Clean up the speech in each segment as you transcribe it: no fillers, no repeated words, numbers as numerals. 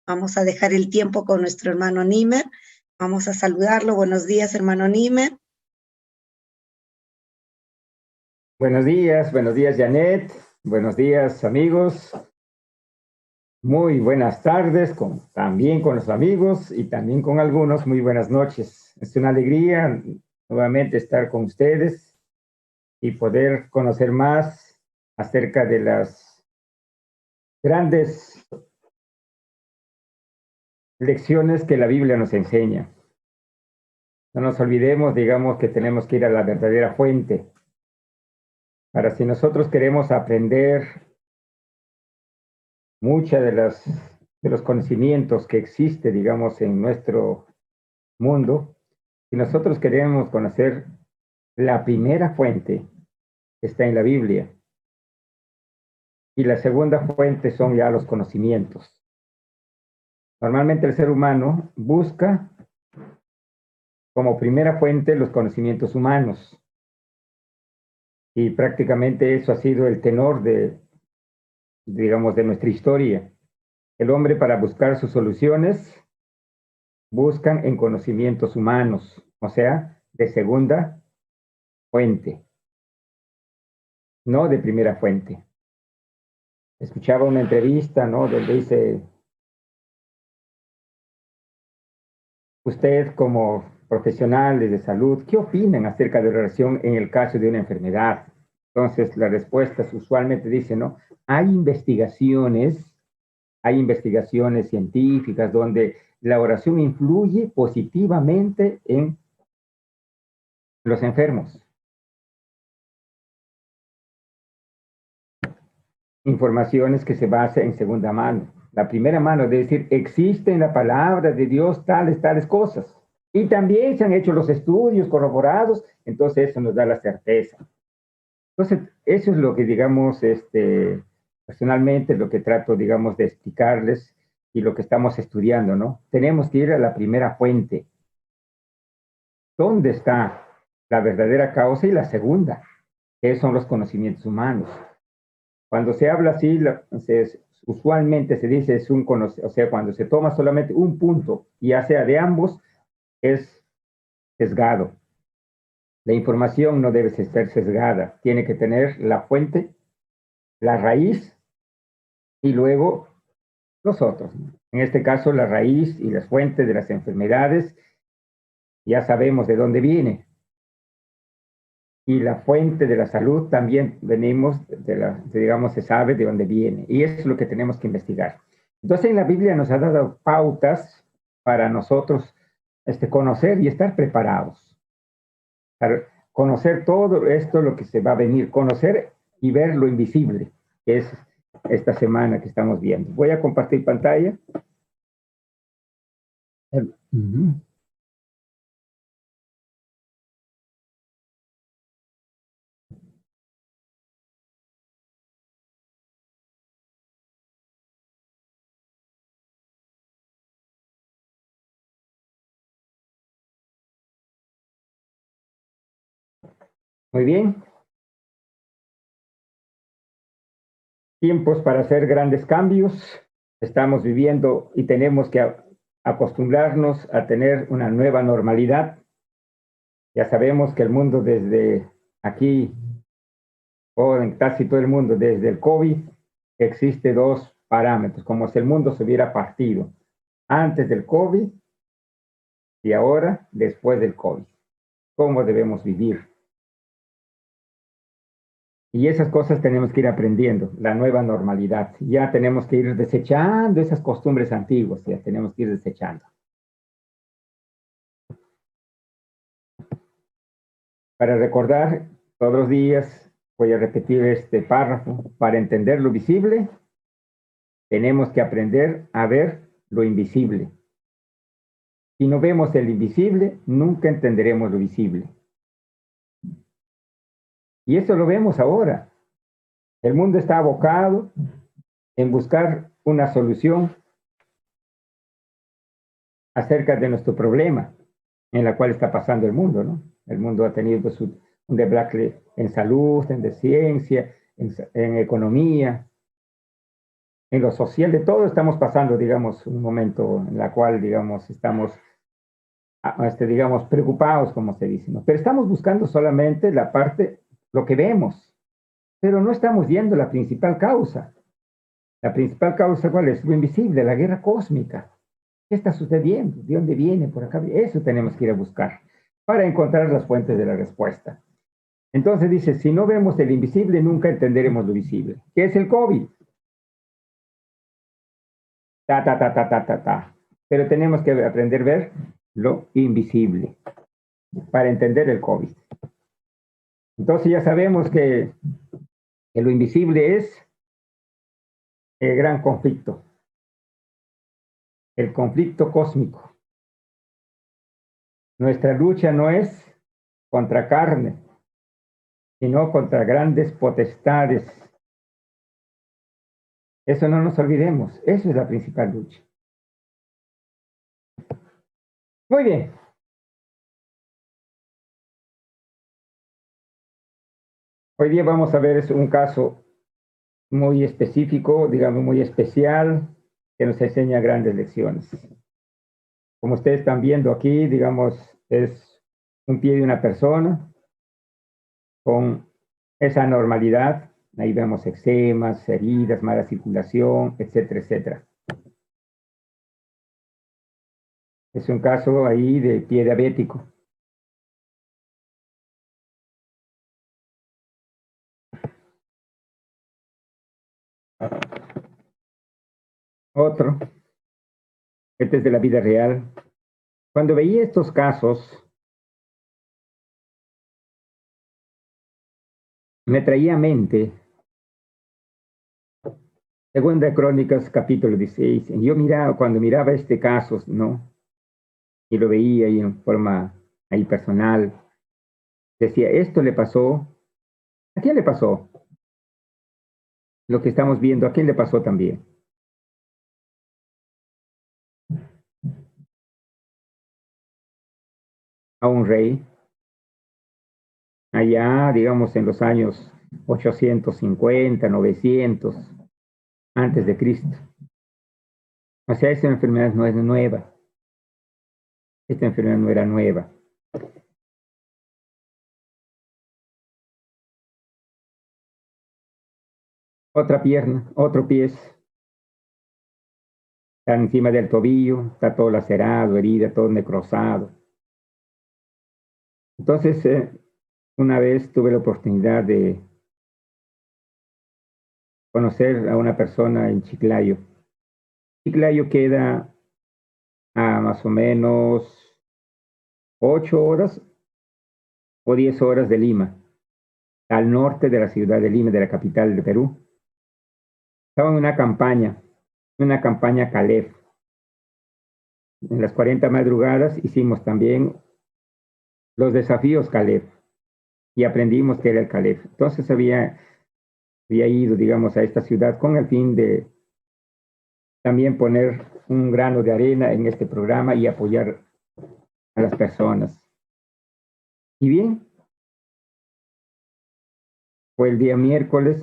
Vamos a dejar el tiempo con nuestro hermano Nimer. Vamos a saludarlo. Buenos días, hermano Nimer. Buenos días, Janet. Buenos días, amigos. Muy buenas tardes, también con los amigos y también con algunos. Muy buenas noches. Es una alegría nuevamente estar con ustedes y poder conocer más acerca de las grandes lecciones que la Biblia nos enseña. No nos olvidemos, digamos, que tenemos que ir a la verdadera fuente. Para si nosotros queremos aprender muchas de los conocimientos que existe, digamos, en nuestro mundo, si nosotros queremos conocer la primera fuente, está en la Biblia. Y la segunda fuente son ya los conocimientos. Normalmente el ser humano busca como primera fuente los conocimientos humanos. Y prácticamente eso ha sido el tenor digamos, de nuestra historia. El hombre, para buscar sus soluciones, buscan en conocimientos humanos, o sea, de segunda fuente, no de primera fuente. Escuchaba una entrevista, ¿no? Donde dice, usted como profesionales de salud, ¿qué opinan acerca de la relación en el caso de una enfermedad? Entonces, las respuestas usualmente dicen, ¿no? Hay investigaciones científicas donde la oración influye positivamente en los enfermos. Informaciones que se basan en segunda mano. La primera mano es decir, existe en la palabra de Dios tales cosas. Y también se han hecho los estudios corroborados, entonces eso nos da la certeza. Entonces, eso es lo que, digamos, personalmente, lo que trato, digamos, de explicarles y lo que estamos estudiando, ¿no? Tenemos que ir a la primera fuente. ¿Dónde está la verdadera causa? Y la segunda, que son los conocimientos humanos. Cuando se habla así, usualmente se dice o sea, cuando se toma solamente un punto, ya sea de ambos, es sesgado. La información no debe ser sesgada, tiene que tener la fuente, la raíz y luego los otros. En este caso, la raíz y las fuentes de las enfermedades, ya sabemos de dónde viene. Y la fuente de la salud también digamos, se sabe de dónde viene. Y eso es lo que tenemos que investigar. Entonces, en la Biblia nos ha dado pautas para nosotros conocer y estar preparados. Para conocer todo esto, lo que se va a venir. Conocer y ver lo invisible, que es esta semana que estamos viendo. Voy a compartir pantalla. Muy bien. Tiempos para hacer grandes cambios. Estamos viviendo y tenemos que acostumbrarnos a tener una nueva normalidad. Ya sabemos que el mundo desde aquí, o en casi todo el mundo, desde el COVID, existe dos parámetros, como si el mundo se hubiera partido. Antes del COVID y ahora después del COVID. ¿Cómo debemos vivir? Y esas cosas tenemos que ir aprendiendo, la nueva normalidad. Ya tenemos que ir desechando esas costumbres antiguas, ya tenemos que ir desechando. Para recordar, todos los días voy a repetir este párrafo. Para entender lo visible, tenemos que aprender a ver lo invisible. Si no vemos el invisible, nunca entenderemos lo visible. Y eso lo vemos ahora. El mundo está abocado en buscar una solución acerca de nuestro problema en la cual está pasando el mundo, ¿no? El mundo ha tenido pues, un debacle en salud, en ciencia, en economía. en lo social de todo estamos pasando, digamos, un momento en la cual, digamos, estamos, digamos, preocupados, como se dice, ¿no? Pero estamos buscando solamente la parte, lo que vemos, pero no estamos viendo la principal causa. La principal causa, ¿cuál es? Lo invisible, la guerra cósmica. ¿Qué está sucediendo? ¿De dónde viene? Por acá. Eso tenemos que ir a buscar para encontrar las fuentes de la respuesta. Entonces dice, si no vemos el invisible, nunca entenderemos lo visible. ¿Qué es el COVID? Pero tenemos que aprender a ver lo invisible para entender el COVID. Entonces ya sabemos que lo invisible es el gran conflicto, el conflicto cósmico. Nuestra lucha no es contra carne, sino contra grandes potestades. Eso no nos olvidemos, eso es la principal lucha. Muy bien. Hoy día vamos a ver un caso muy específico, digamos muy especial, que nos enseña grandes lecciones. Como ustedes están viendo aquí, digamos, es un pie de una persona con esa anormalidad. Ahí vemos eczemas, heridas, mala circulación, etcétera, etcétera. Es un caso ahí de pie diabético. Otro, este es de la vida real. Cuando veía estos casos, me traía a mente Segunda Crónicas, capítulo 16. Yo miraba, cuando miraba este caso, ¿no? Y lo veía ahí en forma ahí personal, decía, esto le pasó, ¿a quién le pasó? Lo que estamos viendo, ¿a quién le pasó también? A un rey, allá, digamos, en los años 850, 900, antes de Cristo. O sea, esa enfermedad no es nueva. Esta enfermedad no era nueva. Otra pierna, otro pie, está encima del tobillo, está todo lacerado, herida, todo necrosado. Entonces, una vez tuve la oportunidad de conocer a una persona en Chiclayo. Chiclayo queda a más o menos 8 horas o 10 horas de Lima, al norte de la ciudad de Lima, de la capital de Perú. Estaba en una campaña Calef. En las 40 madrugadas hicimos también los desafíos Calef y aprendimos qué era el Calef. Entonces había ido, digamos, a esta ciudad con el fin de también poner un grano de arena en este programa y apoyar a las personas. Y bien, fue el día miércoles,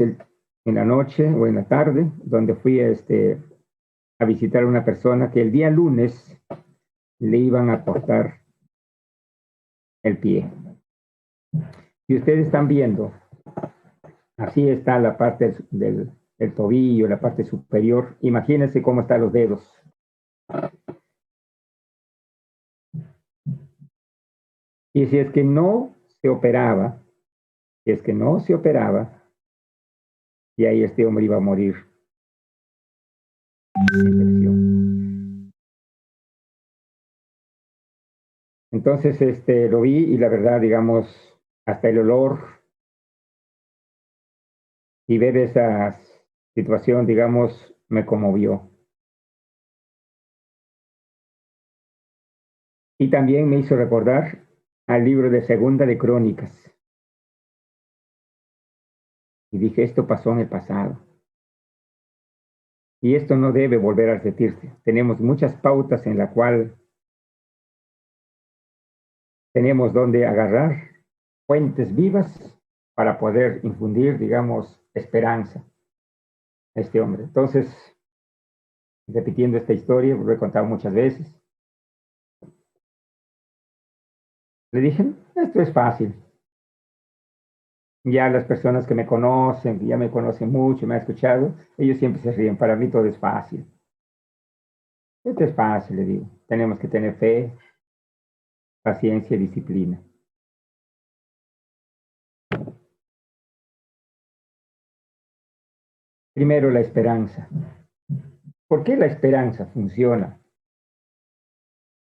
en la noche o en la tarde, donde fui a visitar a una persona que el día lunes le iban a cortar el pie. Si ustedes están viendo, así está la parte del tobillo, la parte superior. Imagínense cómo están los dedos. Y si es que no se operaba, y ahí este hombre iba a morir de infección. Entonces, lo vi y la verdad, digamos, hasta el olor y ver esa situación, digamos, me conmovió. Y también me hizo recordar al libro de Segunda de Crónicas. Y dije, esto pasó en el pasado. Y esto no debe volver a repetirse. Tenemos muchas pautas en la cual tenemos donde agarrar fuentes vivas para poder infundir, digamos, esperanza a este hombre. Entonces, repitiendo esta historia, lo he contado muchas veces. Le dije, esto es fácil. Ya las personas que me conocen, que ya me conocen mucho, me han escuchado, ellos siempre se ríen. Para mí todo es fácil. Esto es fácil, le digo. Tenemos que tener fe, paciencia y disciplina. Primero, la esperanza. ¿Por qué la esperanza funciona?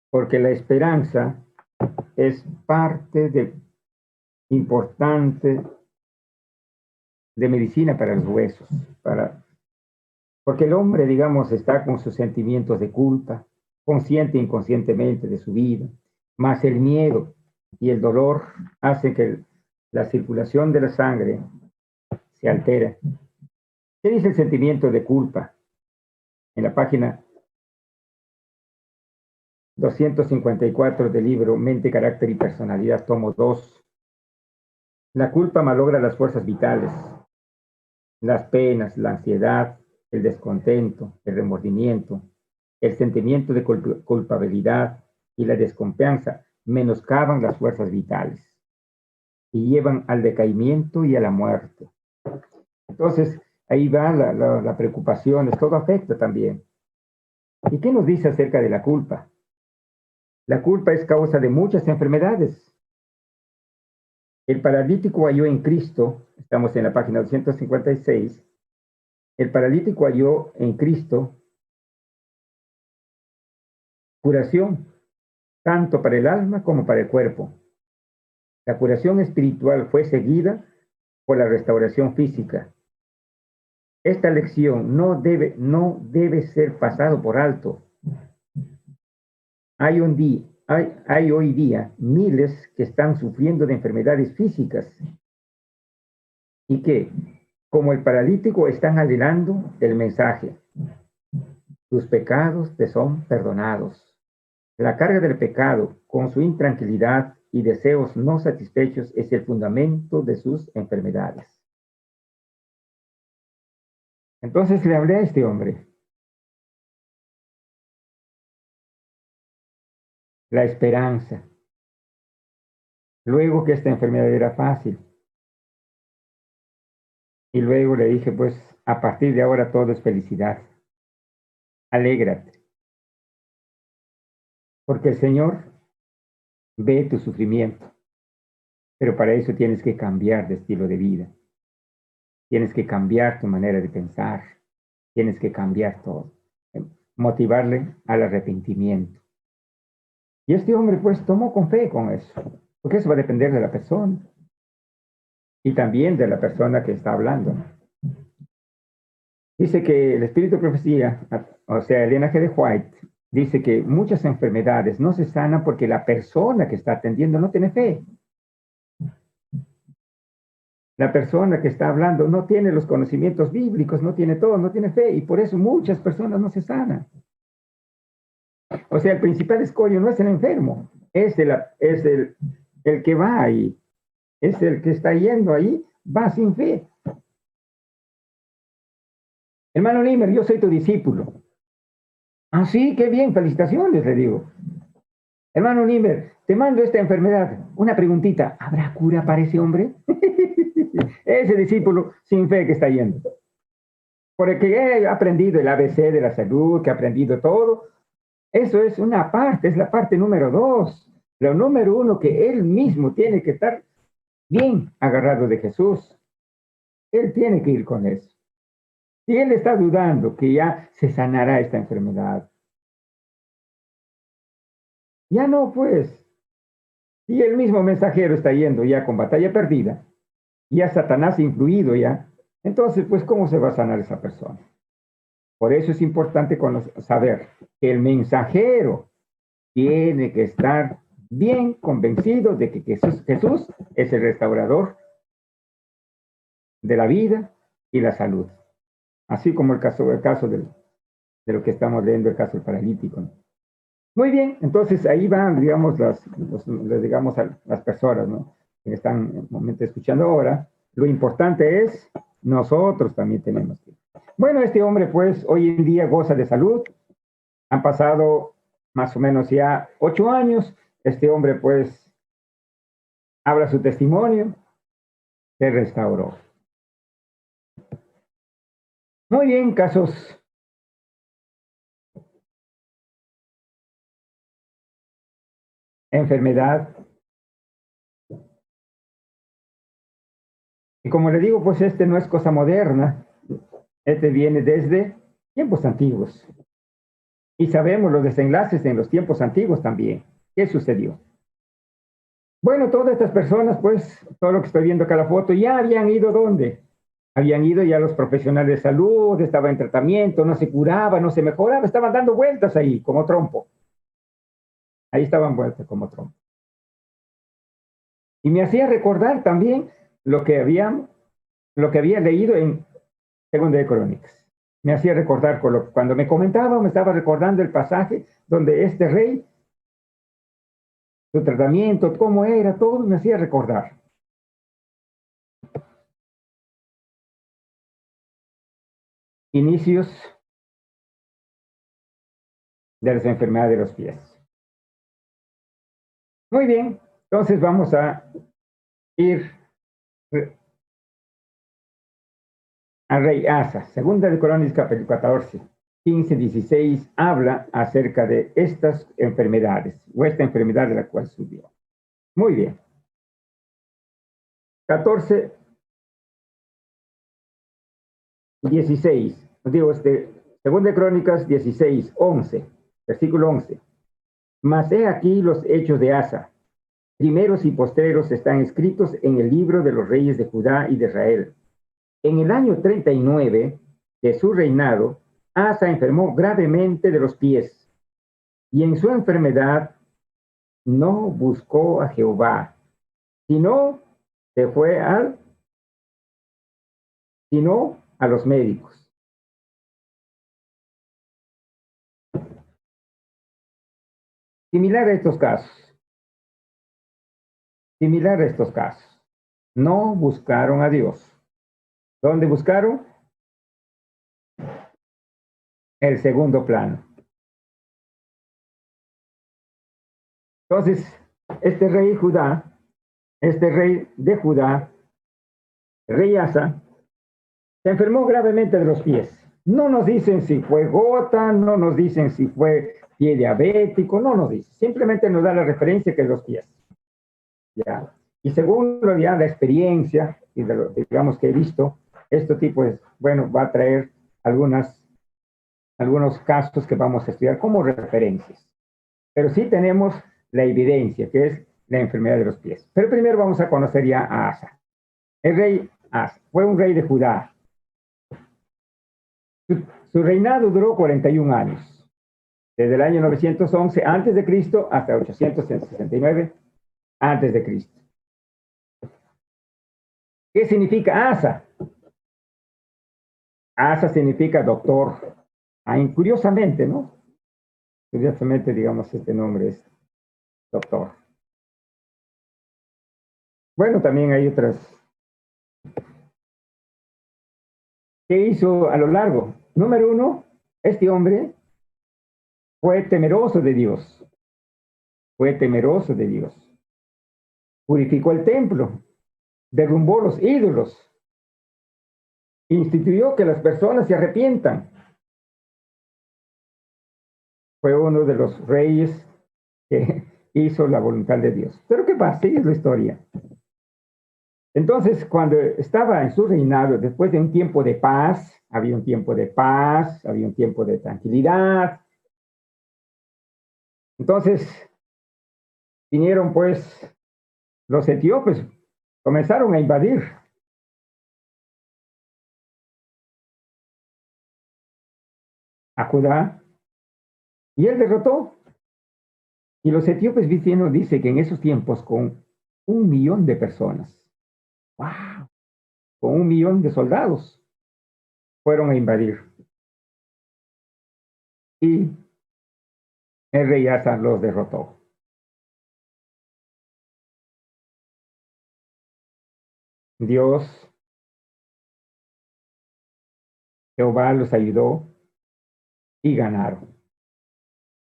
Porque la esperanza es parte importante de medicina para los huesos. Porque el hombre, digamos, está con sus sentimientos de culpa, consciente e inconscientemente de su vida, más el miedo y el dolor hacen que la circulación de la sangre se altere. ¿Qué dice el sentimiento de culpa? En la página 254 del libro Mente, Carácter y Personalidad, tomo 2. La culpa malogra las fuerzas vitales, las penas, la ansiedad, el descontento, el remordimiento, el sentimiento de culpabilidad y la desconfianza menoscaban las fuerzas vitales y llevan al decaimiento y a la muerte. Entonces, ahí va la preocupación, todo afecta también. ¿Y qué nos dice acerca de la culpa? La culpa es causa de muchas enfermedades. El paralítico halló en Cristo, estamos en la página 256, el paralítico halló en Cristo curación, tanto para el alma como para el cuerpo. La curación espiritual fue seguida por la restauración física. Esta lección no debe ser pasado por alto. Hay hoy día miles que están sufriendo de enfermedades físicas y que, como el paralítico, están anhelando el mensaje: tus pecados te son perdonados. La carga del pecado, con su intranquilidad y deseos no satisfechos, es el fundamento de sus enfermedades. Entonces le hablé a este hombre. La esperanza. Luego que esta enfermedad era fácil. Y luego le dije, pues, a partir de ahora todo es felicidad. Alégrate. Porque el Señor ve tu sufrimiento. Pero para eso tienes que cambiar de estilo de vida. Tienes que cambiar tu manera de pensar. Tienes que cambiar todo. Motivarle al arrepentimiento. Y este hombre, pues, tomó con fe con eso. Porque eso va a depender de la persona. Y también de la persona que está hablando. Dice que el espíritu de profecía, o sea, Elena G. de White, dice que muchas enfermedades no se sanan porque la persona que está atendiendo no tiene fe. La persona que está hablando no tiene los conocimientos bíblicos, no tiene todo, no tiene fe, y por eso muchas personas no se sanan. O sea, el principal escollo no es el enfermo, es el que va ahí, es el que está yendo ahí, va sin fe. Hermano Limer, yo soy tu discípulo. Ah, sí, qué bien, felicitaciones, le digo. Hermano Limer, te mando esta enfermedad. Una preguntita, ¿habrá cura para ese hombre? Ese discípulo sin fe que está yendo. Porque he aprendido el ABC de la salud, que ha aprendido todo. Eso es una parte, es la parte número 2. Lo número 1, que él mismo tiene que estar bien agarrado de Jesús. Él tiene que ir con eso. Si él está dudando que ya se sanará esta enfermedad, ya no, pues. Si el mismo mensajero está yendo ya con batalla perdida, ya Satanás ha influido ya, entonces, pues, ¿cómo se va a sanar esa persona? Por eso es importante saber que el mensajero tiene que estar bien convencido de que Jesús es el restaurador de la vida y la salud. Así como el caso de lo que estamos leyendo, el caso del paralítico, ¿no? Muy bien, entonces ahí van, digamos, digamos, las personas, ¿no?, que están en el momento escuchando ahora. Lo importante es, nosotros también tenemos que. Bueno, este hombre, pues, hoy en día goza de salud, Han pasado más o menos ya 8 años. Este hombre pues habla su testimonio, se restauró. Muy bien, casos. Enfermedad. Y como le digo, pues este no es cosa moderna. Este viene desde tiempos antiguos. Y sabemos los desenlaces en los tiempos antiguos también. ¿Qué sucedió? Bueno, todas estas personas, pues, todo lo que estoy viendo acá en la foto, ya habían ido ¿dónde? Habían ido ya los profesionales de salud, estaba en tratamiento, no se curaba, no se mejoraba, estaban dando vueltas ahí, como trompo. Ahí estaban vueltas como trompo. Y me hacía recordar también lo que había leído en Segunda de Crónicas. Me hacía recordar, cuando me comentaba, me estaba recordando el pasaje donde este rey, su tratamiento, cómo era, todo me hacía recordar. Inicios de las enfermedades de los pies. Muy bien, entonces vamos a ir al rey Asa. Segunda de Crónicas, capítulo 14, 15, 16, habla acerca de estas enfermedades, o esta enfermedad de la cual subió. Muy bien. 14, 16, digo, Segunda de Crónicas 16, 11, versículo 11. Mas he aquí los hechos de Asa. Primeros y postreros están escritos en el libro de los reyes de Judá y de Israel. En el año 39 de su reinado, Asa enfermó gravemente de los pies, y en su enfermedad no buscó a Jehová, sino se fue sino a los médicos. Similar a estos casos, similar a estos casos. No buscaron a Dios. ¿Dónde buscaron? El segundo plano. Entonces, este rey de Judá, el rey Asa, se enfermó gravemente de los pies. No nos dicen si fue gota, no nos dicen si fue pie diabético, no nos dice. Simplemente nos da la referencia que es los pies. ¿Ya? Y según ya la experiencia y de lo, digamos que he visto, este tipo es, bueno, va a traer algunos casos que vamos a estudiar como referencias. Pero sí tenemos la evidencia, que es la enfermedad de los pies. Pero primero vamos a conocer ya a Asa. El rey Asa fue un rey de Judá. Su reinado duró 41 años, desde el año 911 antes de Cristo hasta 869 antes de Cristo. ¿Qué significa Asa? Asa significa doctor. Curiosamente, ¿no? Curiosamente, digamos, este nombre es doctor. Bueno, también hay otras. ¿Qué hizo a lo largo? Número uno, este hombre fue temeroso de Dios. Fue temeroso de Dios. Purificó el templo, derrumbó los ídolos, instituyó que las personas se arrepientan. Fue uno de los reyes que hizo la voluntad de Dios. Pero ¿qué pasa? Sigue la historia. Entonces, cuando estaba en su reinado, después de un tiempo de paz, había un tiempo de paz, había un tiempo de tranquilidad. Entonces, vinieron pues los etíopes, comenzaron a invadir a Judá y él derrotó. Y los etíopes dice que en esos tiempos con 1 millón de personas, wow, con 1 millón de soldados, fueron a invadir. Y el rey Asa los derrotó. Dios, Jehová los ayudó y ganaron.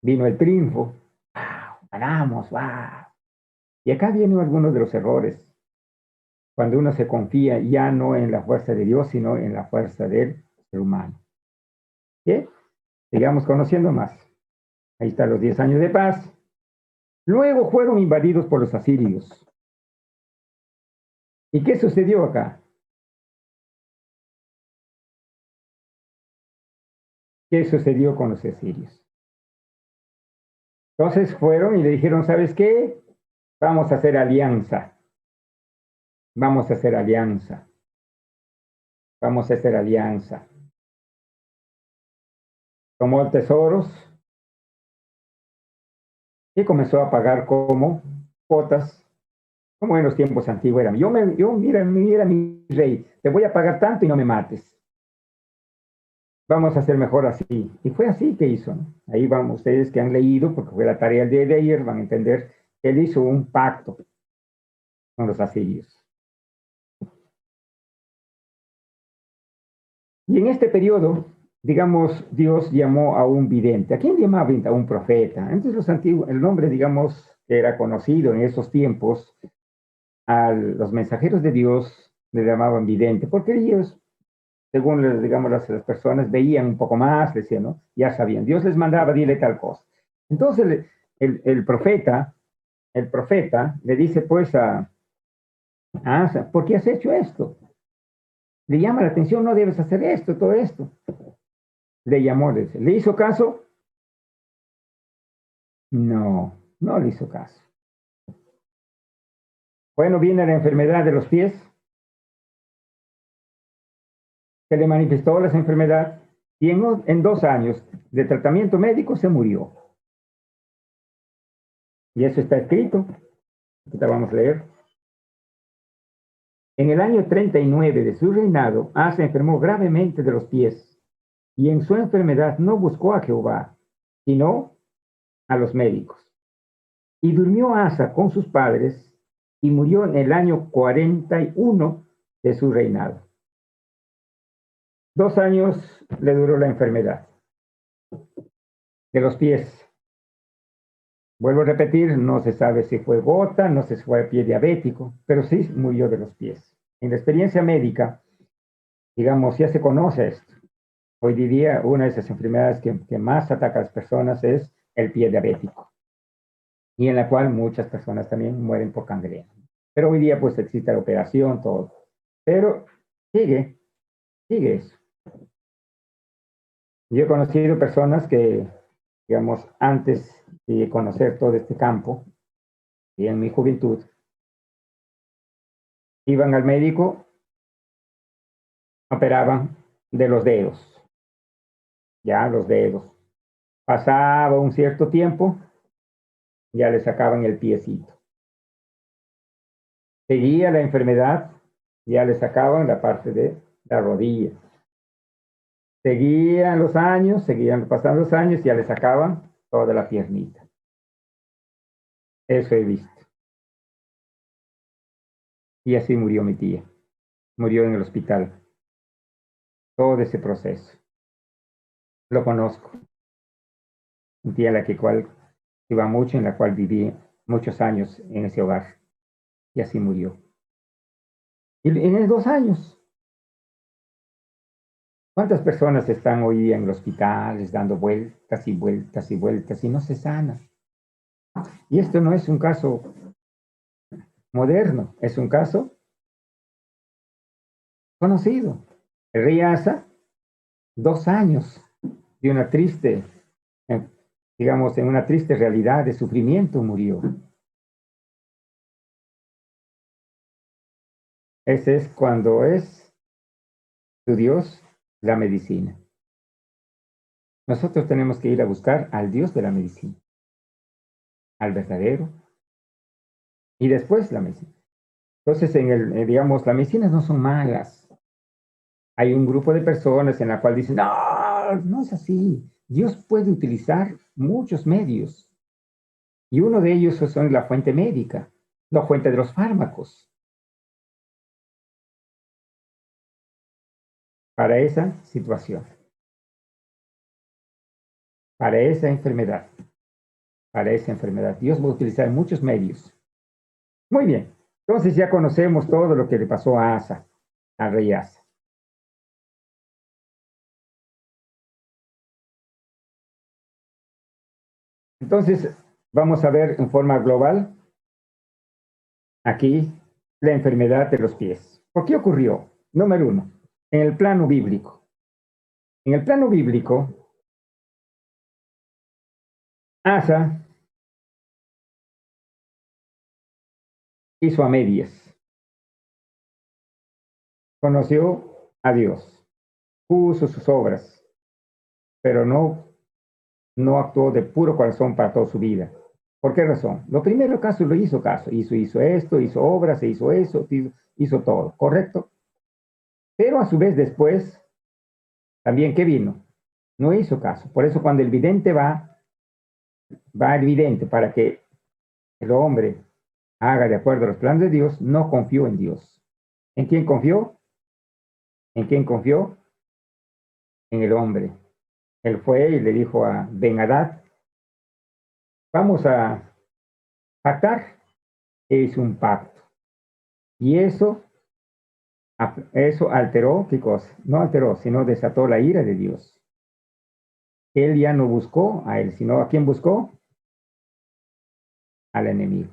vino el triunfo, ¡wow! Ganamos, ¡wow! Y acá vienen algunos de los errores, cuando uno se confía ya no en la fuerza de Dios, sino en la fuerza del ser humano. ¿Qué? Sigamos conociendo más. Ahí están los 10 años de paz. Luego fueron invadidos por los asirios. ¿Y qué sucedió acá? ¿Qué sucedió con los asirios? Entonces fueron y le dijeron, ¿sabes qué? Vamos a hacer alianza. Vamos a hacer alianza. Vamos a hacer alianza. Tomó tesoros y comenzó a pagar como cuotas, como en los tiempos antiguos eran. Mira, mi rey, te voy a pagar tanto y no me mates. Vamos a hacer mejor así. Y fue así que hizo, ¿no? Ahí van ustedes que han leído, porque fue la tarea de ayer, van a entender que él hizo un pacto con los asirios. Y en este periodo, digamos, Dios llamó a un vidente. ¿A quién llamaba? A un profeta. Entonces los antiguos, el nombre, digamos, que era conocido en esos tiempos, a los mensajeros de Dios le llamaban vidente, porque ellos, según, digamos, las personas veían un poco más, decían, ¿no? Ya sabían. Dios les mandaba, dile tal cosa. Entonces el profeta le dice pues a Asa, ¿por qué has hecho esto? Le llama la atención, no debes hacer esto, todo esto. Le llamó, le hizo caso. No, no le hizo caso. Bueno, viene la enfermedad de los pies, que le manifestó la enfermedad, y en 2 años de tratamiento médico se murió. Y eso está escrito. Ahorita vamos a leer. En el año 39 de su reinado, Asa enfermó gravemente de los pies, y en su enfermedad no buscó a Jehová, sino a los médicos. Y durmió Asa con sus padres y murió en el año 41 de su reinado. 2 años le duró la enfermedad de los pies. Vuelvo a repetir, no se sabe si fue gota, no se si fue pie diabético, pero sí murió de los pies. En la experiencia médica, digamos, ya se conoce esto. Hoy día, una de esas enfermedades que más ataca a las personas es el pie diabético, y en la cual muchas personas también mueren por gangrena. Pero hoy día, pues, existe la operación, todo. Pero sigue eso. Yo he conocido personas que, digamos, antes de conocer todo este campo, y en mi juventud, iban al médico, operaban de los dedos, ya los dedos. Pasaba un cierto tiempo, ya le sacaban el piecito. Seguía la enfermedad, ya le sacaban la parte de la rodilla. Seguían los años, seguían pasando los años, ya le sacaban toda la piernita. Eso he visto. Y así murió mi tía. Murió en el hospital. Todo ese proceso. Lo conozco. Mi tía, la que cual iba mucho, en la cual viví muchos años en ese hogar. Y así murió. Y en 2 años, ¿cuántas personas están hoy en los hospitales dando vueltas y vueltas y vueltas y no se sana? Y esto no es un caso moderno, es un caso conocido. El rey Asa, 2 años de una triste, digamos, en una triste realidad de sufrimiento murió. Ese es cuando es tu Dios la medicina. Nosotros tenemos que ir a buscar al Dios de la medicina, al verdadero, y después la medicina. Entonces, digamos, las medicinas no son malas. Hay un grupo de personas en la cual dicen, no, no es así. Dios puede utilizar muchos medios. Y uno de ellos son la fuente médica, la fuente de los fármacos, para esa situación, para esa enfermedad. para esa enfermedad. Dios va a utilizar muchos medios. Muy bien. Entonces ya conocemos todo lo que le pasó a Asa, al rey Asa. Entonces, vamos a ver en forma global aquí la enfermedad de los pies. ¿Por qué ocurrió? Número uno, en el plano bíblico. En el plano bíblico, Asa hizo a medias. Conoció a Dios, puso sus obras, pero no actuó de puro corazón para toda su vida. ¿Por qué razón? Lo primero caso lo hizo caso. Hizo esto, hizo obras, hizo eso, hizo todo, ¿correcto? Pero a su vez después, también, ¿qué vino? No hizo caso. Por eso cuando el vidente va el vidente para que el hombre haga de acuerdo a los planes de Dios, no confió en Dios. ¿En quién confió? ¿En quién confió? En el hombre. Él fue y le dijo a Ben-Hadad, vamos a pactar. E hizo un pacto. Y eso alteró, ¿qué cosa? No alteró, sino desató la ira de Dios. Él ya no buscó a él, sino ¿a quién buscó? Al enemigo.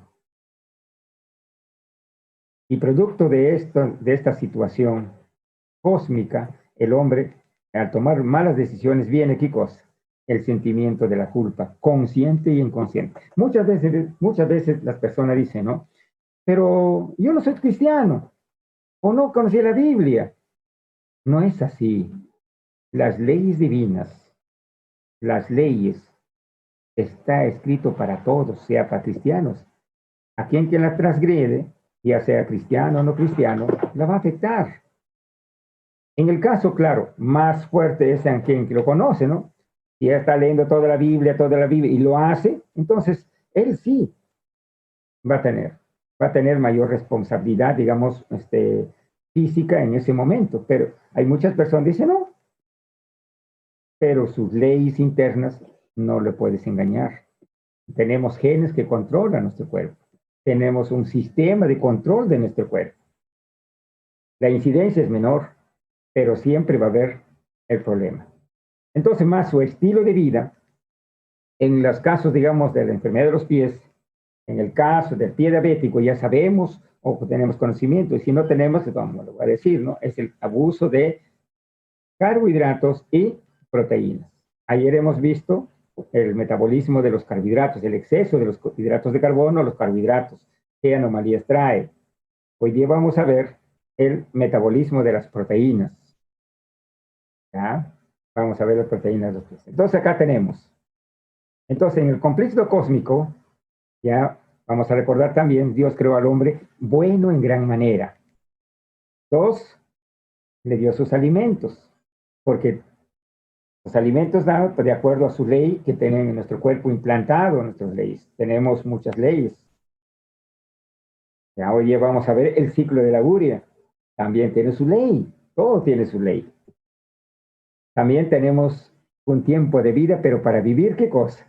Y producto de esta situación cósmica, el hombre, al tomar malas decisiones, viene, ¿qué cosa? El sentimiento de la culpa, consciente y inconsciente. Muchas veces las personas dicen, ¿no? Pero yo no soy cristiano, o no conocí la Biblia. No es así. Las leyes divinas, las leyes, está escrito para todos, sea para cristianos. A quien la transgrede, ya sea cristiano o no cristiano, la va a afectar. En el caso, claro, más fuerte es en quien lo conoce, ¿no? Si él está leyendo toda la Biblia y lo hace, entonces él sí va a tener mayor responsabilidad, digamos, física en ese momento. Pero hay muchas personas que dicen, no, pero sus leyes internas no le puedes engañar. Tenemos genes que controlan nuestro cuerpo. Tenemos un sistema de control de nuestro cuerpo. La incidencia es menor, pero siempre va a haber el problema. Entonces, más su estilo de vida, en los casos, digamos, de la enfermedad de los pies, en el caso del pie diabético, ya sabemos o tenemos conocimiento, y si no tenemos, vamos, lo voy a decir, ¿no? Es el abuso de carbohidratos y proteínas. Ayer hemos visto el metabolismo de los carbohidratos, el exceso de los hidratos de carbono, los carbohidratos, qué anomalías trae. Hoy día vamos a ver el metabolismo de las proteínas. ¿Ya? Vamos a ver las proteínas. Entonces acá tenemos. Entonces en el complejo cósmico, ya vamos a recordar también, Dios creó al hombre bueno en gran manera. Dos, le dio sus alimentos, porque los alimentos dan de acuerdo a su ley que tienen en nuestro cuerpo implantado, nuestras leyes. Tenemos muchas leyes. Ya hoy ya vamos a ver el ciclo de la urea. También tiene su ley. Todo tiene su ley. También tenemos un tiempo de vida, pero para vivir, ¿qué cosa?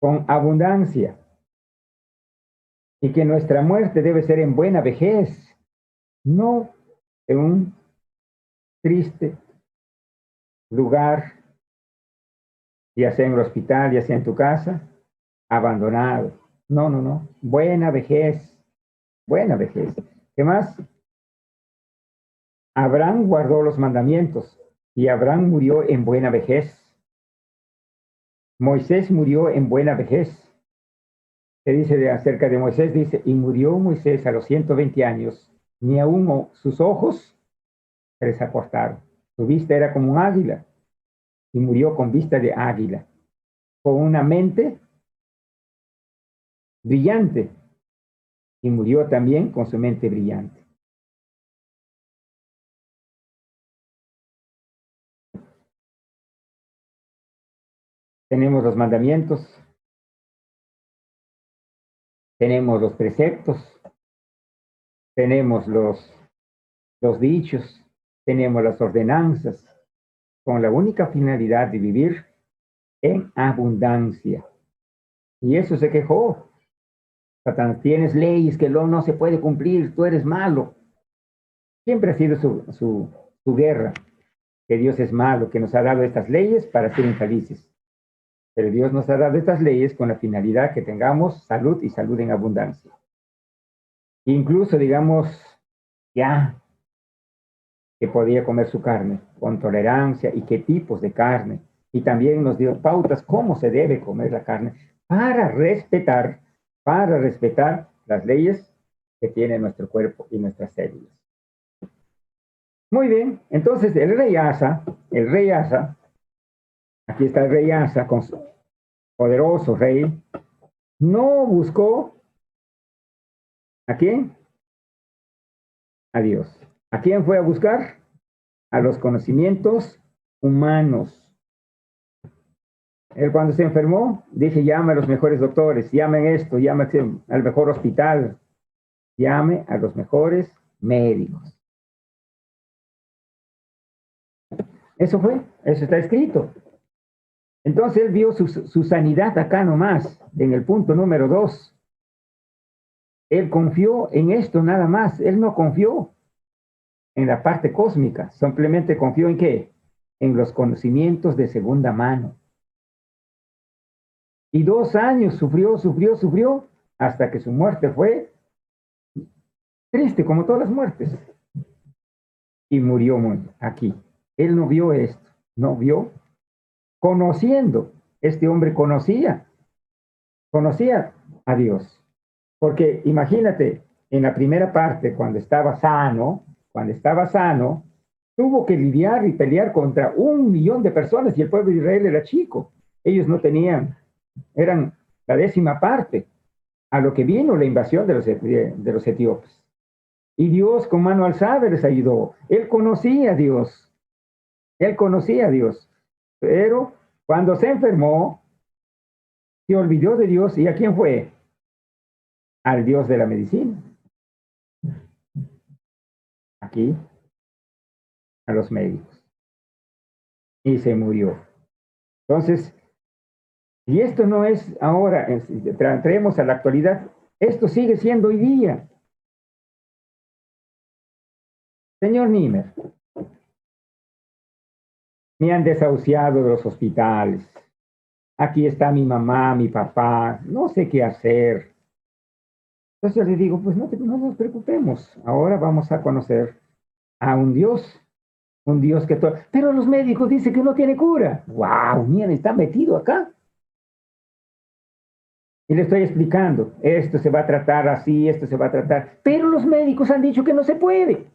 Con abundancia. Y que nuestra muerte debe ser en buena vejez, no en un triste lugar, ya sea en el hospital, ya sea en tu casa, abandonado. No, no, no. Buena vejez. Buena vejez. ¿Qué más? Abraham guardó los mandamientos y Abraham murió en buena vejez. Moisés murió en buena vejez. Se dice acerca de Moisés, dice, y murió Moisés a los 120 años, ni aún sus ojos se les acortaron. Su vista era como un águila y murió con vista de águila, con una mente brillante y murió también con su mente brillante. Tenemos los mandamientos, tenemos los preceptos, tenemos los dichos, tenemos las ordenanzas, con la única finalidad de vivir en abundancia. Y eso se quejó. Satanás, tienes leyes que no se puede cumplir, tú eres malo. Siempre ha sido su guerra, que Dios es malo, que nos ha dado estas leyes para ser infelices. Pero Dios nos ha dado estas leyes con la finalidad que tengamos salud y salud en abundancia. Incluso, digamos, ya que podía comer su carne con tolerancia y qué tipos de carne. Y también nos dio pautas cómo se debe comer la carne para respetar las leyes que tiene nuestro cuerpo y nuestras células. Muy bien, entonces el rey Asa, aquí está el rey Asa, con su poderoso rey, no buscó ¿a quién? A Dios. ¿A quién fue a buscar? A los conocimientos humanos. Él cuando se enfermó, dije, llame a los mejores doctores, llamen esto, llame al mejor hospital, llame a los mejores médicos. Eso está escrito. Entonces él vio su sanidad acá nomás, en el punto número 2. Él confió en esto nada más, él no confió en la parte cósmica, simplemente confió en ¿qué? En los conocimientos de segunda mano. Y 2 años sufrió, hasta que su muerte fue triste, como todas las muertes. Y murió aquí. Él no vio esto, no vio, conociendo. Este hombre conocía a Dios. Porque imagínate, en la primera parte, cuando estaba sano, tuvo que lidiar y pelear contra 1 millón de personas y el pueblo de Israel era chico. Ellos no tenían, eran la 10ª parte a lo que vino la invasión de los etíopes. Y Dios con mano alzada les ayudó. Él conocía a Dios. Pero cuando se enfermó, se olvidó de Dios. ¿Y a quién fue? Al Dios de la medicina. Aquí, a los médicos. Y se murió. Entonces, y esto no es ahora, traemos a la actualidad, esto sigue siendo hoy día. Señor Niemer, me han desahuciado de los hospitales. Aquí está mi mamá, mi papá, no sé qué hacer. Entonces yo le digo, pues no nos preocupemos, ahora vamos a conocer a un Dios que todo. Pero los médicos dicen que no tiene cura. ¡Wow! Miren, está metido acá. Y le estoy explicando, esto se va a tratar así, esto se va a tratar. Pero los médicos han dicho que no se puede.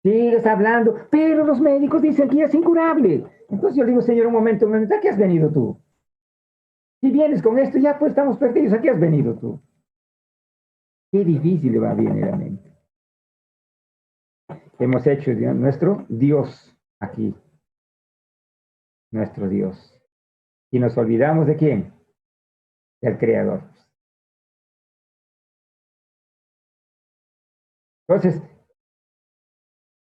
Sigues hablando, pero los médicos dicen que es incurable. Entonces yo le digo, señor, un momento, ¿a qué has venido tú? Si vienes con esto, ya pues estamos perdidos, ¿a qué has venido tú? Qué difícil le va bien a la mente. Hemos hecho nuestro Dios aquí. Nuestro Dios. Y nos olvidamos de quién? Del Creador. Entonces,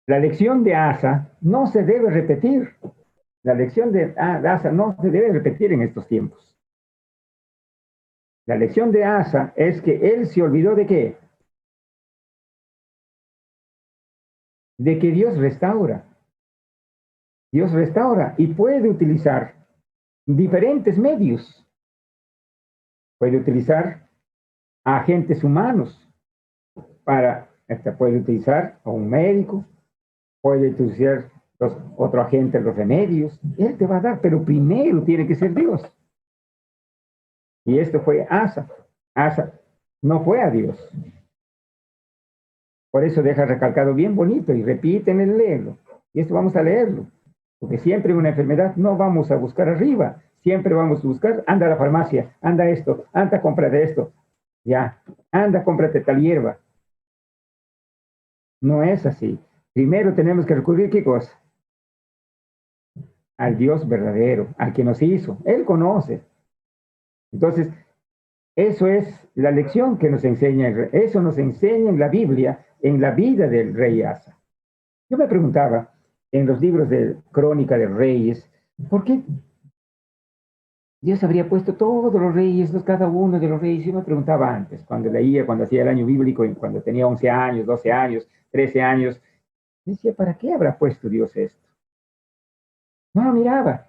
la lección de Asa no se debe repetir. La lección de Asa no se debe repetir en estos tiempos. La lección de Asa es que él se olvidó de ¿qué? De que Dios restaura. Dios restaura y puede utilizar diferentes medios. Puede utilizar a agentes humanos puede utilizar a un médico, puede utilizar otro agente, los remedios. Él te va a dar, pero primero tiene que ser Dios. Y esto fue Asa. Asa no fue a Dios. Por eso deja recalcado bien bonito y repiten el leerlo. Y esto vamos a leerlo. Porque siempre en una enfermedad no vamos a buscar arriba. Siempre vamos a buscar, anda a la farmacia, anda esto, anda, cómprate esto. Ya, anda, cómprate tal hierba. No es así. Primero tenemos que recurrir, ¿qué cosa? Al Dios verdadero, al que nos hizo. Él conoce. Entonces, eso es la lección que nos enseña, eso nos enseña en la Biblia, en la vida del rey Asa. Yo me preguntaba, en los libros de Crónica de Reyes, ¿por qué Dios habría puesto todos los reyes, cada uno de los reyes. Yo me preguntaba antes, cuando leía, cuando hacía el año bíblico, y cuando tenía 11 años, 12 años, 13 años, decía, ¿para qué habrá puesto Dios esto? No lo miraba,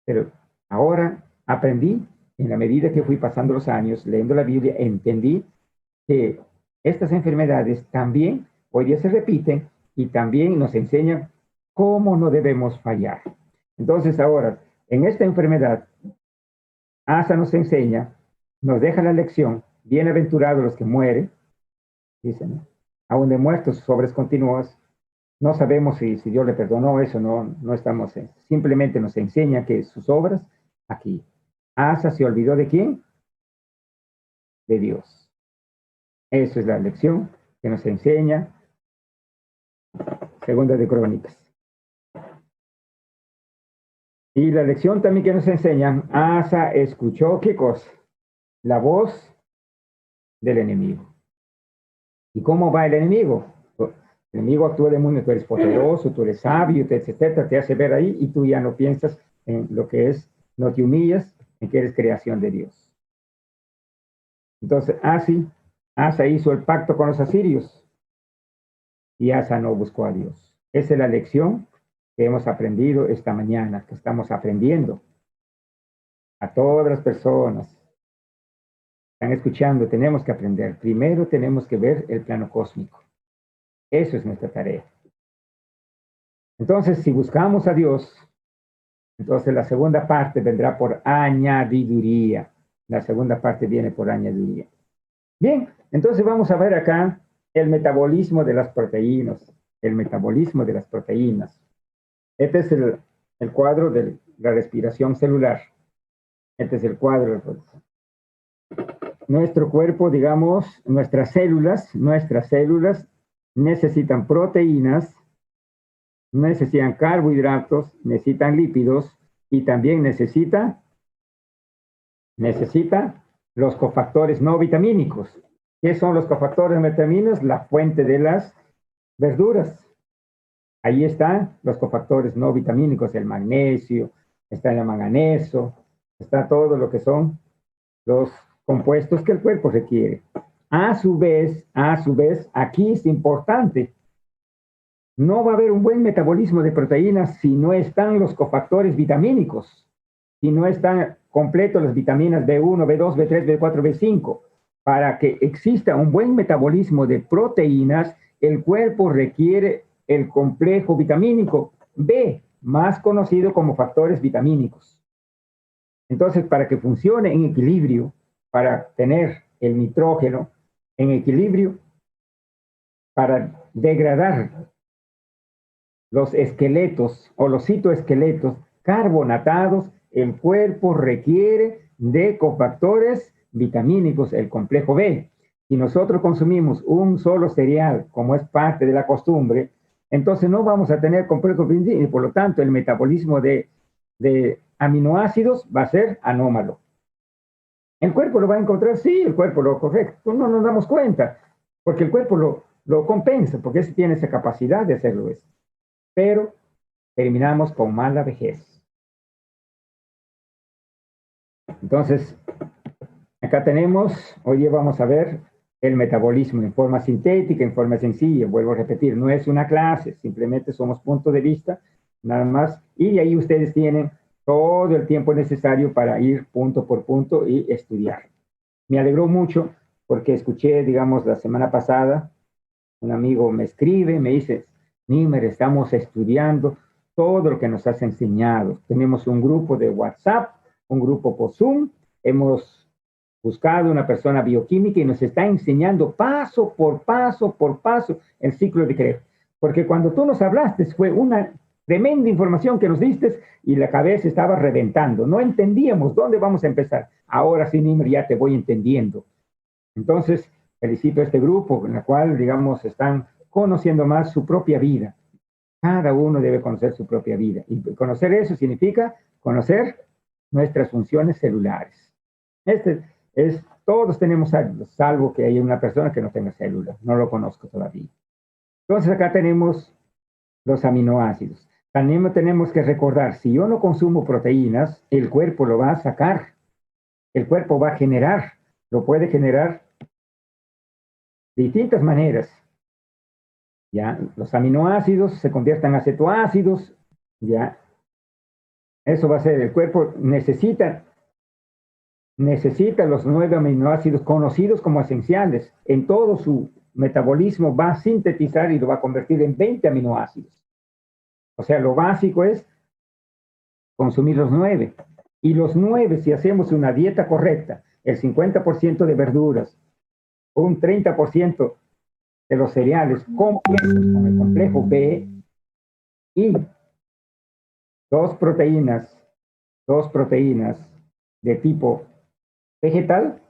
pero ahora aprendí, en la medida que fui pasando los años, leyendo la Biblia, entendí que estas enfermedades también hoy día se repiten y también nos enseñan cómo no debemos fallar. Entonces ahora, en esta enfermedad, Asa nos enseña, nos deja la lección, bienaventurados los que mueren, dicen, aún de muertos sus obras continuas. No sabemos si Dios le perdonó eso, no estamos, simplemente nos enseña que sus obras, aquí, Asa se olvidó de quién, de Dios. Eso es la lección que nos enseña Segunda de Crónicas. Y la lección también que nos enseñan, Asa escuchó, ¿qué cosa? La voz del enemigo. ¿Y cómo va el enemigo? El enemigo actúa de mundo, tú eres poderoso, tú eres sabio, etcétera, te hace ver ahí y tú ya no piensas en lo que es, no te humillas, en que eres creación de Dios. Entonces, Asa hizo el pacto con los asirios y Asa no buscó a Dios. Esa es la lección que hemos aprendido esta mañana, que estamos aprendiendo. A todas las personas que están escuchando, tenemos que aprender. Primero tenemos que ver el plano cósmico. Eso es nuestra tarea. Entonces, si buscamos a Dios, entonces la segunda parte vendrá por añadiduría. La segunda parte viene por añadiduría. Bien, entonces vamos a ver acá el metabolismo de las proteínas. El metabolismo de las proteínas. Este es el cuadro de la respiración celular. Este es el cuadro. Nuestro cuerpo, digamos, nuestras células necesitan proteínas, necesitan carbohidratos, necesitan lípidos y también necesita los cofactores no vitamínicos. ¿Qué son los cofactores no vitamínicos? La fuente de las verduras. Ahí están los cofactores no vitamínicos, el magnesio, está el manganeso, está todo lo que son los compuestos que el cuerpo requiere. A su vez, aquí es importante. No va a haber un buen metabolismo de proteínas si no están los cofactores vitamínicos, si no están completos las vitaminas B1, B2, B3, B4, B5. Para que exista un buen metabolismo de proteínas, el cuerpo requiere el complejo vitamínico B, más conocido como factores vitamínicos. Entonces, para que funcione en equilibrio, para tener el nitrógeno en equilibrio, para degradar los esqueletos o los citoesqueletos carbonatados, el cuerpo requiere de cofactores vitamínicos, el complejo B. Si nosotros consumimos un solo cereal, como es parte de la costumbre, entonces no vamos a tener complejo B y por lo tanto el metabolismo de aminoácidos va a ser anómalo. ¿El cuerpo lo va a encontrar? Sí, el cuerpo lo correcto. No nos damos cuenta, porque el cuerpo lo compensa, porque ese tiene esa capacidad de hacerlo eso. Pero terminamos con mala vejez. Entonces, acá tenemos, hoy vamos a ver el metabolismo en forma sintética, en forma sencilla. Vuelvo a repetir, no es una clase, simplemente somos puntos de vista, nada más. Y de ahí ustedes tienen todo el tiempo necesario para ir punto por punto y estudiar. Me alegró mucho porque escuché, digamos, la semana pasada, un amigo me escribe, me dice, Nímer, estamos estudiando todo lo que nos has enseñado. Tenemos un grupo de WhatsApp, un grupo por Zoom, hemos buscado una persona bioquímica y nos está enseñando paso por paso el ciclo de Krebs. Porque cuando tú nos hablaste fue una tremenda información que nos diste y la cabeza estaba reventando. No entendíamos dónde vamos a empezar. Ahora sí, Nímer, ya te voy entendiendo. Entonces, felicito a este grupo en el cual, digamos, están conociendo más su propia vida. Cada uno debe conocer su propia vida. Y conocer eso significa conocer nuestras funciones celulares. Todos tenemos células, salvo que haya una persona que no tenga células. No lo conozco todavía. Entonces acá tenemos los aminoácidos. También tenemos que recordar, si yo no consumo proteínas, el cuerpo lo va a sacar. El cuerpo va a generar, lo puede generar de distintas maneras. ¿Ya? Los aminoácidos se convierten en acetoácidos, ¿ya? Eso va a ser, el cuerpo necesita los 9 aminoácidos conocidos como esenciales. En todo su metabolismo va a sintetizar y lo va a convertir en 20 aminoácidos. O sea, lo básico es consumir los 9. Y los 9, si hacemos una dieta correcta, el 50% de verduras, un 30% de los cereales completos con el complejo B y dos proteínas de tipo vegetal,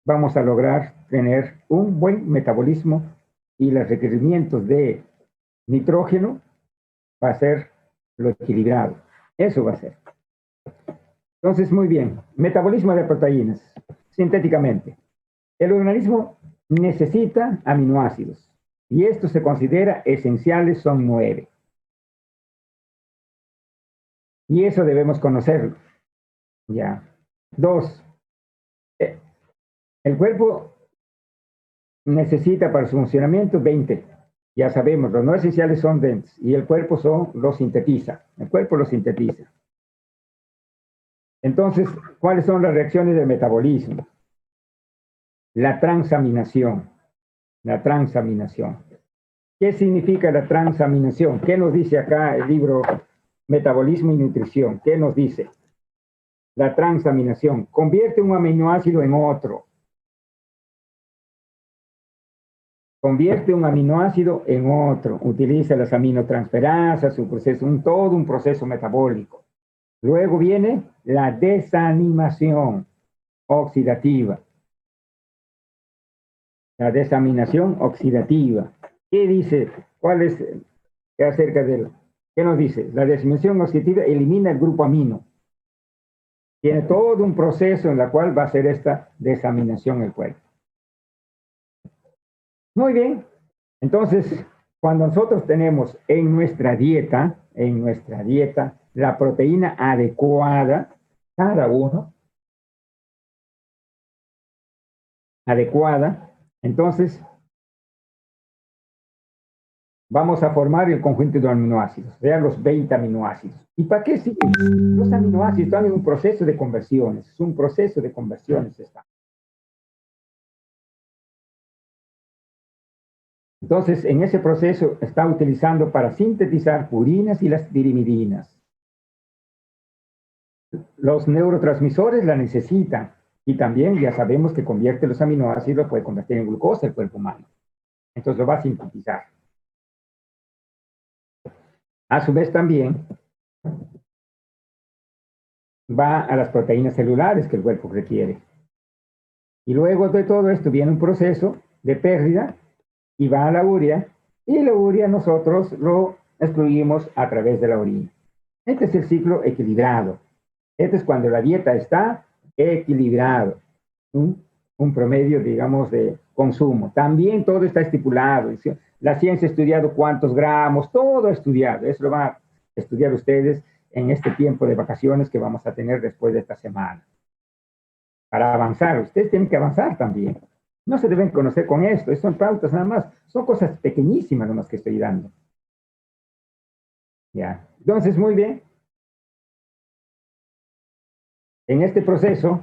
vamos a lograr tener un buen metabolismo y los requerimientos de nitrógeno va a ser lo equilibrado. Eso va a ser. Entonces, muy bien. Metabolismo de proteínas, sintéticamente. El organismo necesita aminoácidos y esto se considera esenciales, son 9. Y eso debemos conocerlo. Ya. 2. El cuerpo necesita para su funcionamiento 20. Ya sabemos, los no esenciales son 20 y el cuerpo los sintetiza. El cuerpo los sintetiza. Entonces, ¿cuáles son las reacciones del metabolismo? La transaminación. La transaminación. ¿Qué significa la transaminación? ¿Qué nos dice acá el libro Metabolismo y Nutrición? ¿Qué nos dice? La transaminación. Convierte un aminoácido en otro. Convierte un aminoácido en otro. Utiliza las aminotransferasas, todo un proceso metabólico. Luego viene la desanimación oxidativa. La desaminación oxidativa. ¿Qué dice? ¿Cuál es acerca de él? ¿Qué nos dice? La desaminación oxidativa elimina el grupo amino. Tiene todo un proceso en el cual va a ser esta desaminación el cuerpo. Muy bien. Entonces, cuando nosotros tenemos en nuestra dieta, la proteína adecuada, cada uno, adecuada, entonces vamos a formar el conjunto de aminoácidos, sean los 20 aminoácidos. ¿Y para qué sirven? Los aminoácidos están en un proceso de conversiones, es un proceso de conversiones. Entonces, en ese proceso está utilizando para sintetizar purinas y las pirimidinas. Los neurotransmisores la necesitan y también ya sabemos que convierte los aminoácidos, puede convertir en glucosa el cuerpo humano. Entonces lo va a sintetizar. A su vez también va a las proteínas celulares que el cuerpo requiere. Y luego de todo esto viene un proceso de pérdida y va a la urea, y la urea nosotros lo excluimos a través de la orina. Este es el ciclo equilibrado. Este es cuando la dieta está equilibrado. Un promedio, digamos, de consumo. También todo está estipulado. La ciencia ha estudiado cuántos gramos, todo estudiado. Eso lo van a estudiar ustedes en este tiempo de vacaciones que vamos a tener después de esta semana. Para avanzar, ustedes tienen que avanzar también. No se deben conocer con esto, son pautas nada más, son cosas pequeñísimas nomás que estoy dando. Ya, entonces muy bien. En este proceso,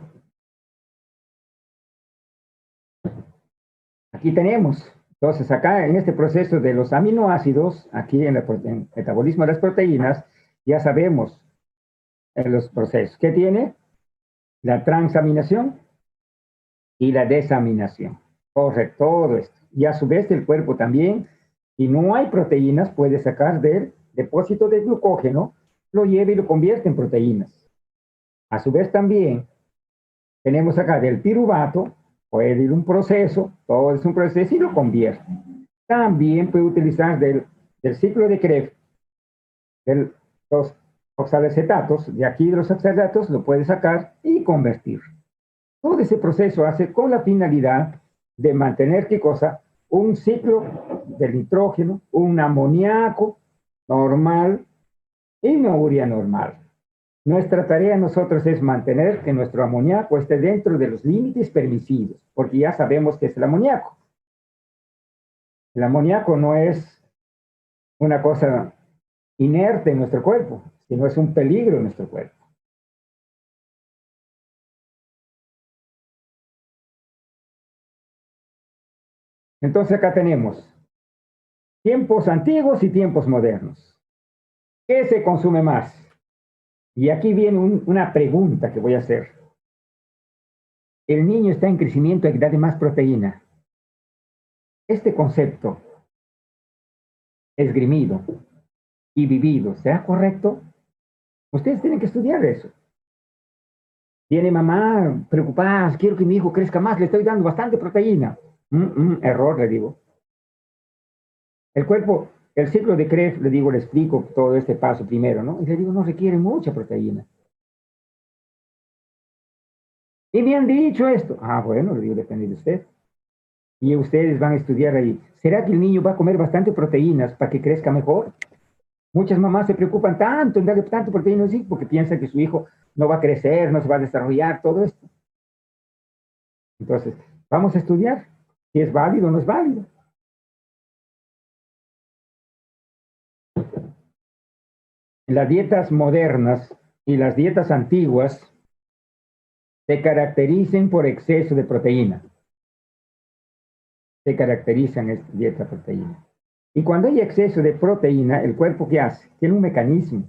aquí tenemos, entonces acá en este proceso de los aminoácidos, aquí en el metabolismo de las proteínas, ya sabemos los procesos. ¿Qué tiene? La transaminación y la desaminación. Correcto, todo esto. Y a su vez el cuerpo también, si no hay proteínas, puede sacar del depósito de glucógeno, lo lleva y lo convierte en proteínas. A su vez también tenemos acá del piruvato, puede ir un proceso, todo es un proceso y lo convierte. También puede utilizar del ciclo de Krebs, de los oxalacetatos, de aquí de los oxalatos, lo puede sacar y convertir. Todo ese proceso hace con la finalidad de mantener, ¿qué cosa? Un ciclo del nitrógeno, un amoníaco normal, y una urea normal. Nuestra tarea nosotros es mantener que nuestro amoníaco esté dentro de los límites permisibles, porque ya sabemos que es el amoníaco. El amoníaco no es una cosa inerte en nuestro cuerpo, sino es un peligro en nuestro cuerpo. Entonces acá tenemos tiempos antiguos y tiempos modernos. ¿Qué se consume más? Y aquí viene una pregunta que voy a hacer. El niño está en crecimiento y da de más proteína. Este concepto esgrimido y vivido, ¿será correcto? Ustedes tienen que estudiar eso. Viene mamá preocupada, quiero que mi hijo crezca más, le estoy dando bastante proteína. Error, le digo. El cuerpo, el ciclo de Krebs, le digo, le explico todo este paso primero, ¿no? Y le digo, no requiere mucha proteína. Y me han dicho esto. Ah, bueno, le digo, depende de usted. Y ustedes van a estudiar ahí. ¿Será que el niño va a comer bastante proteínas para que crezca mejor? Muchas mamás se preocupan tanto en darle tanto proteína sí, porque piensan que su hijo no va a crecer, no se va a desarrollar, todo esto. Entonces, vamos a estudiar si es válido o no es válido. Las dietas modernas y las dietas antiguas se caracterizan por exceso de proteína. Se caracterizan esta dieta proteína. Y cuando hay exceso de proteína, el cuerpo, ¿qué hace? Tiene un mecanismo.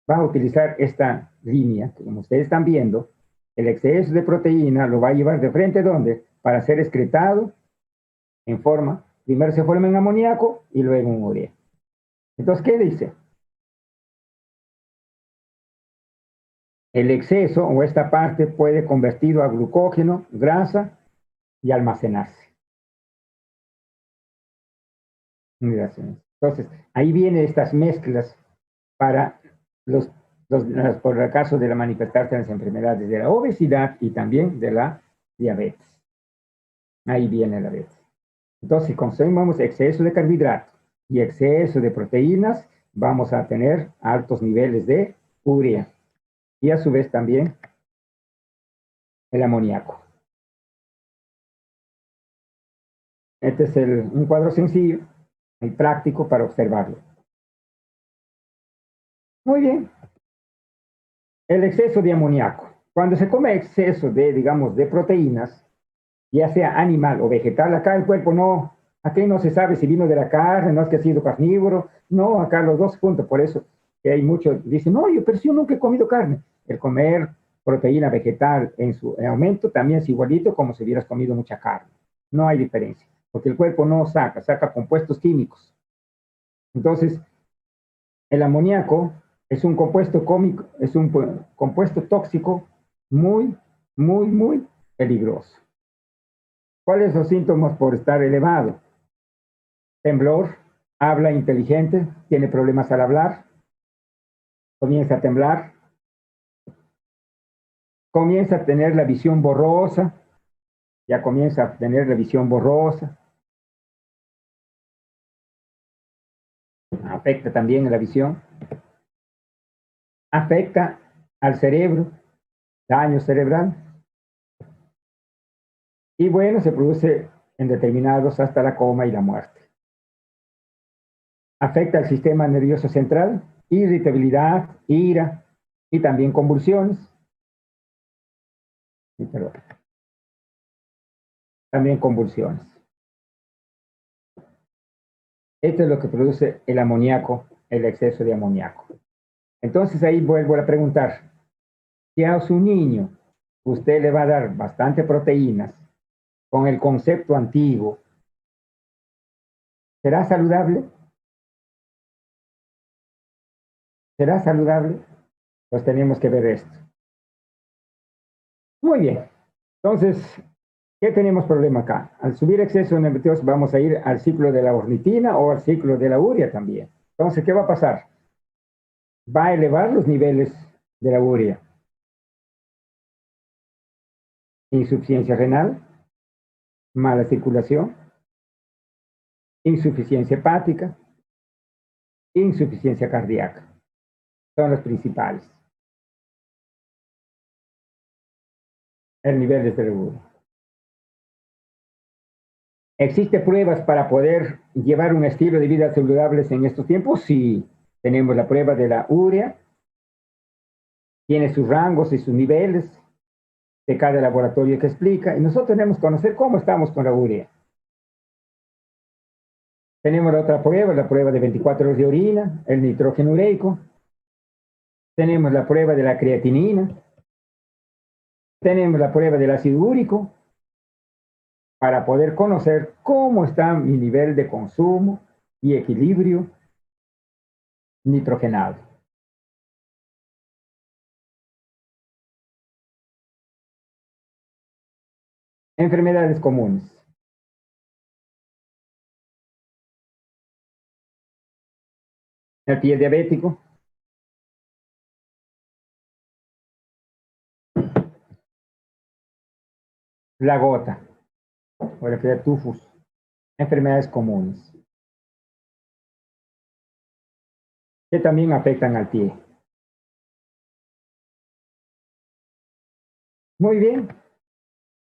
Va a utilizar esta línea, que como ustedes están viendo, el exceso de proteína lo va a llevar de frente, ¿dónde? Para ser excretado en forma, primero se forma en amoníaco y luego en urea. Entonces, ¿qué dice? El exceso o esta parte puede convertido a glucógeno, grasa y almacenarse. Entonces, ahí vienen estas mezclas para por el caso de la manifestarse de las enfermedades de la obesidad y también de la diabetes. Ahí viene la diabetes. Entonces, si consumimos exceso de carbohidratos y exceso de proteínas, vamos a tener altos niveles de urea y a su vez también el amoníaco. Este es un cuadro sencillo y práctico para observarlo. Muy bien. El exceso de amoníaco. Cuando se come exceso de, digamos, de proteínas, ya sea animal o vegetal, acá el cuerpo no, aquí no se sabe si vino de la carne, no es que ha sido carnívoro, no, acá los dos puntos, por eso que hay muchos, dicen, no, pero si yo nunca he comido carne. El comer proteína vegetal en su aumento también es igualito como si hubieras comido mucha carne. No hay diferencia, porque el cuerpo no saca compuestos químicos. Entonces, el amoníaco es un compuesto cómico, es un compuesto tóxico muy, muy peligroso. ¿Cuáles son los síntomas por estar elevado? Temblor, habla inteligente, tiene problemas al hablar, comienza a temblar, comienza a tener la visión borrosa, ya comienza a tener la visión borrosa, afecta también la visión, afecta al cerebro, daño cerebral, y bueno, se produce en determinados hasta la coma y la muerte. Afecta al sistema nervioso central, irritabilidad, ira y también convulsiones. También convulsiones. Esto es lo que produce el amoníaco, el exceso de amoníaco. Entonces ahí vuelvo a preguntar, si a su niño usted le va a dar bastante proteínas con el concepto antiguo, ¿será saludable? ¿Será saludable? Pues tenemos que ver esto. Muy bien. Entonces, ¿qué tenemos problema acá? Al subir exceso de NB2 vamos a ir al ciclo de la ornitina o al ciclo de la urea también. Entonces, ¿qué va a pasar? Va a elevar los niveles de la urea. Insuficiencia renal, mala circulación, insuficiencia hepática, insuficiencia cardíaca. son los principales. El nivel de cerebro. ¿Existen pruebas para poder llevar un estilo de vida saludable en estos tiempos? Sí, tenemos la prueba de la urea, tiene sus rangos y sus niveles de cada laboratorio que explica, y nosotros tenemos que conocer cómo estamos con la urea. Tenemos la otra prueba, la prueba de 24 horas de orina, el nitrógeno ureico. Tenemos la prueba de la creatinina. Tenemos la prueba del ácido úrico para poder conocer cómo está mi nivel de consumo y equilibrio nitrogenado. Enfermedades comunes. El pie diabético. La gota, o la enfermedad de tufus. Enfermedades comunes, que también afectan al pie. Muy bien.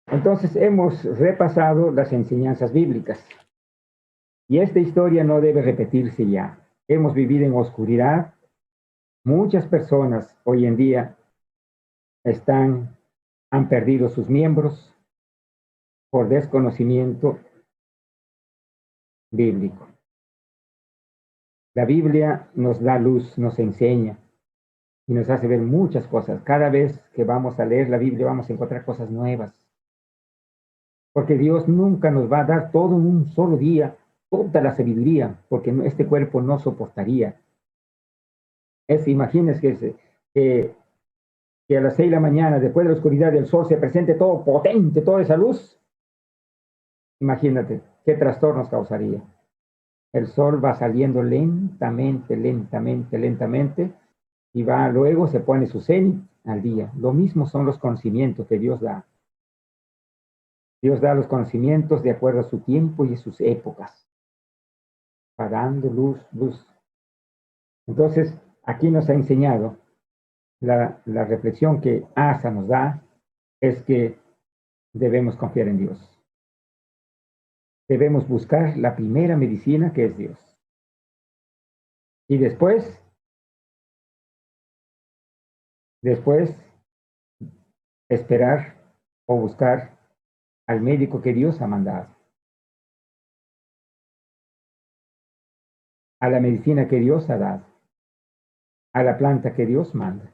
Entonces hemos repasado las enseñanzas bíblicas. Y esta historia no debe repetirse ya. Hemos vivido en oscuridad. Muchas personas hoy en día han perdido sus miembros por desconocimiento bíblico. La Biblia nos da luz, nos enseña y nos hace ver muchas cosas. Cada vez que vamos a leer la Biblia vamos a encontrar cosas nuevas. Porque Dios nunca nos va a dar todo en un solo día, toda la sabiduría, porque este cuerpo no soportaría. Imagínense que a las 6 de la mañana, después de la oscuridad del sol, se presente todo potente, toda esa luz. Imagínate qué trastornos causaría. El sol va saliendo lentamente, lentamente, lentamente, y luego se pone su cenit al día. Lo mismo son los conocimientos que Dios da. Dios da los conocimientos de acuerdo a su tiempo y a sus épocas. Va dando luz, luz. Entonces, aquí nos ha enseñado la reflexión que Asa nos da, es que debemos confiar en Dios. Debemos buscar la primera medicina, que es Dios. Y después esperar o buscar al médico que Dios ha mandado, a la medicina que Dios ha dado, a la planta que Dios manda.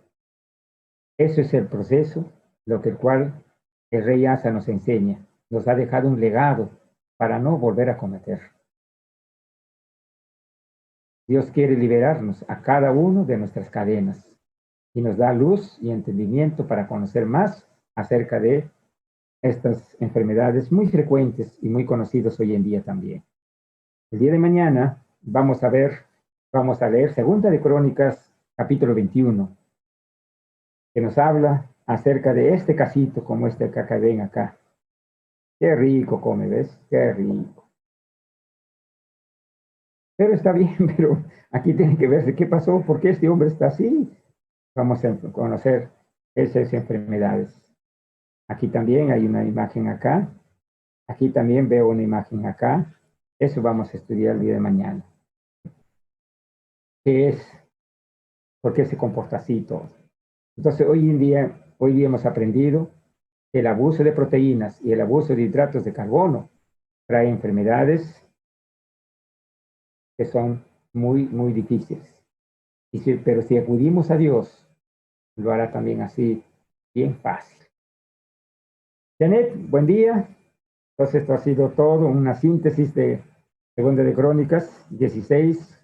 Eso es el proceso, el cual el rey Asa nos enseña. Nos ha dejado un legado para no volver a cometer. Dios quiere liberarnos a cada uno de nuestras cadenas y nos da luz y entendimiento para conocer más acerca de estas enfermedades muy frecuentes y muy conocidas hoy en día también. El día de mañana vamos a leer 2 de Crónicas, capítulo 21, que nos habla acerca de este casito como este que ven acá. Qué rico come, ¿ves? Qué rico. Pero está bien, pero aquí tiene que verse qué pasó, por qué este hombre está así. Vamos a conocer esas enfermedades. Aquí también hay una imagen acá. Aquí también veo una imagen acá. Eso vamos a estudiar el día de mañana. ¿Qué es? ¿Por qué se comporta así todo? Entonces, hoy día hemos aprendido que el abuso de proteínas y el abuso de hidratos de carbono trae enfermedades que son muy, muy difíciles. Pero si acudimos a Dios, lo hará también así, bien fácil. Janet, buen día. Entonces, esto ha sido todo, una síntesis de 2 de Crónicas 16.